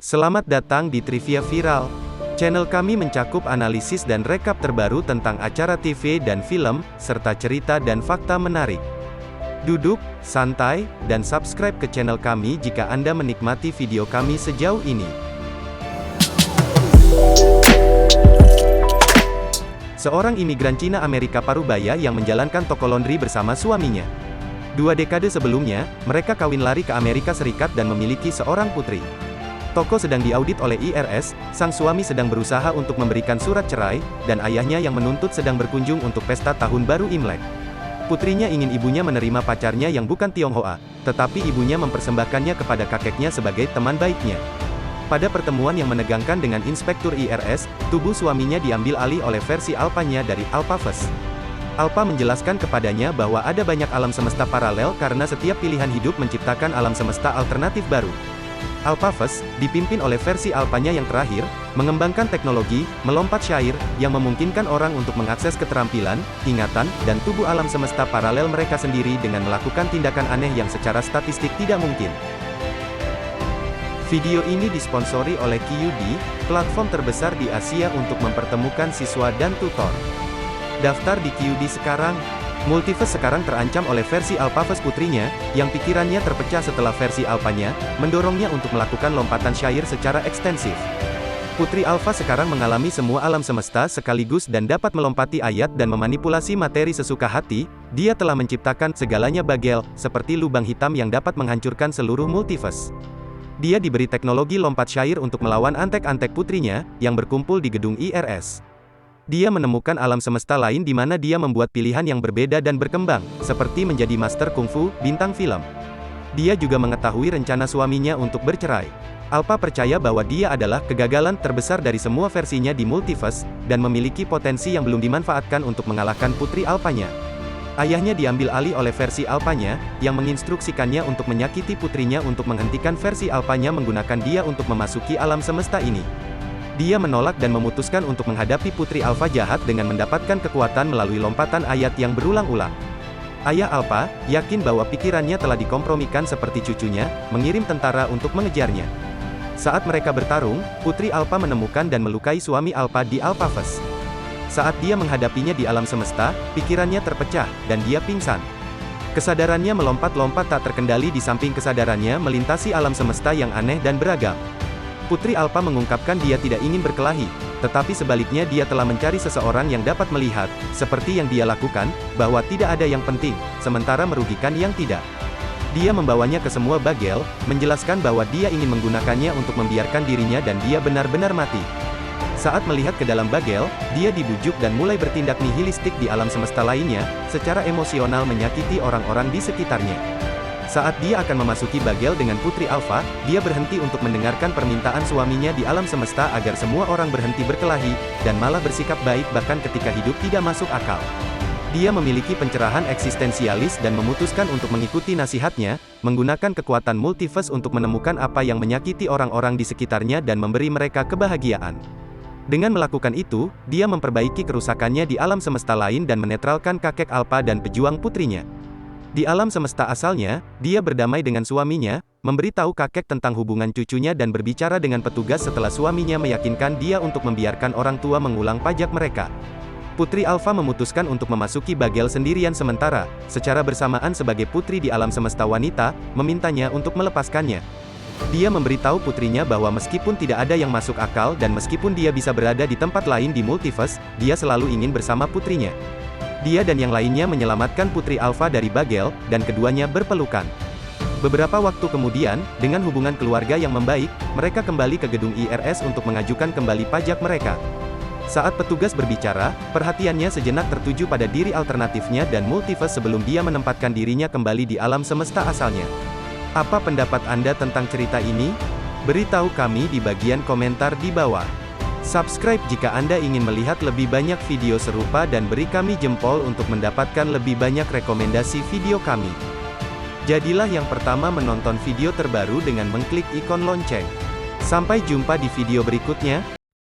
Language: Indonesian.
Selamat datang di Trivia Viral. Channel kami mencakup analisis dan rekap terbaru tentang acara TV dan film, serta cerita dan fakta menarik. Duduk, santai, dan subscribe ke channel kami jika Anda menikmati video kami sejauh ini. Seorang imigran Cina Amerika Parubaya yang menjalankan toko laundry bersama suaminya. 2 dekade sebelumnya, mereka kawin lari ke Amerika Serikat dan memiliki seorang putri. Toko sedang diaudit oleh IRS, sang suami sedang berusaha untuk memberikan surat cerai, dan ayahnya yang menuntut sedang berkunjung untuk pesta tahun baru Imlek. Putrinya ingin ibunya menerima pacarnya yang bukan Tionghoa, tetapi ibunya mempersembahkannya kepada kakeknya sebagai teman baiknya. Pada pertemuan yang menegangkan dengan inspektur IRS, tubuh suaminya diambil alih oleh versi Alpanya dari Alphavas. Alpa menjelaskan kepadanya bahwa ada banyak alam semesta paralel karena setiap pilihan hidup menciptakan alam semesta alternatif baru. Alphavas, dipimpin oleh versi Alpanya yang terakhir, mengembangkan teknologi, melompat syair, yang memungkinkan orang untuk mengakses keterampilan, ingatan, dan tubuh alam semesta paralel mereka sendiri dengan melakukan tindakan aneh yang secara statistik tidak mungkin. Video ini disponsori oleh QD, platform terbesar di Asia untuk mempertemukan siswa dan tutor. Daftar di QD sekarang. Multiverse sekarang terancam oleh versi Alphavas putrinya, yang pikirannya terpecah setelah versi Alpanya, mendorongnya untuk melakukan lompatan syair secara ekstensif. Putri Alpha sekarang mengalami semua alam semesta sekaligus dan dapat melompati ayat dan memanipulasi materi sesuka hati. Dia telah menciptakan segalanya bagel, seperti lubang hitam yang dapat menghancurkan seluruh multiverse. Dia diberi teknologi lompat syair untuk melawan antek-antek putrinya, yang berkumpul di gedung IRS. Dia menemukan alam semesta lain di mana dia membuat pilihan yang berbeda dan berkembang, seperti menjadi master kungfu, bintang film. Dia juga mengetahui rencana suaminya untuk bercerai. Alpha percaya bahwa dia adalah kegagalan terbesar dari semua versinya di multiverse, dan memiliki potensi yang belum dimanfaatkan untuk mengalahkan putri Alpanya. Ayahnya diambil alih oleh versi Alpanya, yang menginstruksikannya untuk menyakiti putrinya untuk menghentikan versi Alpanya menggunakan dia untuk memasuki alam semesta ini. Dia menolak dan memutuskan untuk menghadapi putri Alpha jahat dengan mendapatkan kekuatan melalui lompatan ayat yang berulang-ulang. Ayah Alpha, yakin bahwa pikirannya telah dikompromikan seperti cucunya, mengirim tentara untuk mengejarnya. Saat mereka bertarung, putri Alpha menemukan dan melukai suami Alpha di Alphavas. Saat dia menghadapinya di alam semesta, pikirannya terpecah, dan dia pingsan. Kesadarannya melompat-lompat tak terkendali di samping kesadarannya melintasi alam semesta yang aneh dan beragam. Putri Alpha mengungkapkan dia tidak ingin berkelahi, tetapi sebaliknya dia telah mencari seseorang yang dapat melihat, seperti yang dia lakukan, bahwa tidak ada yang penting, sementara merugikan yang tidak. Dia membawanya ke semua bagel, menjelaskan bahwa dia ingin menggunakannya untuk membiarkan dirinya dan dia benar-benar mati. Saat melihat ke dalam bagel, dia dibujuk dan mulai bertindak nihilistik di alam semesta lainnya, secara emosional menyakiti orang-orang di sekitarnya. Saat dia akan memasuki bagel dengan putri Alpha, dia berhenti untuk mendengarkan permintaan suaminya di alam semesta agar semua orang berhenti berkelahi, dan malah bersikap baik bahkan ketika hidup tidak masuk akal. Dia memiliki pencerahan eksistensialis dan memutuskan untuk mengikuti nasihatnya, menggunakan kekuatan multiverse untuk menemukan apa yang menyakiti orang-orang di sekitarnya dan memberi mereka kebahagiaan. Dengan melakukan itu, dia memperbaiki kerusakannya di alam semesta lain dan menetralkan kakek Alpha dan pejuang putrinya. Di alam semesta asalnya, dia berdamai dengan suaminya, memberitahu kakek tentang hubungan cucunya dan berbicara dengan petugas setelah suaminya meyakinkan dia untuk membiarkan orang tua mengulang pajak mereka. Putri Alpha memutuskan untuk memasuki bagel sendirian sementara, secara bersamaan sebagai putri di alam semesta wanita, memintanya untuk melepaskannya. Dia memberitahu putrinya bahwa meskipun tidak ada yang masuk akal dan meskipun dia bisa berada di tempat lain di multiverse, dia selalu ingin bersama putrinya. Dia dan yang lainnya menyelamatkan putri Alpha dari bagel, dan keduanya berpelukan. Beberapa waktu kemudian, dengan hubungan keluarga yang membaik, mereka kembali ke gedung IRS untuk mengajukan kembali pajak mereka. Saat petugas berbicara, perhatiannya sejenak tertuju pada diri alternatifnya dan multiverse sebelum dia menempatkan dirinya kembali di alam semesta asalnya. Apa pendapat Anda tentang cerita ini? Beritahu kami di bagian komentar di bawah. Subscribe jika Anda ingin melihat lebih banyak video serupa dan beri kami jempol untuk mendapatkan lebih banyak rekomendasi video kami. Jadilah yang pertama menonton video terbaru dengan mengklik ikon lonceng. Sampai jumpa di video berikutnya.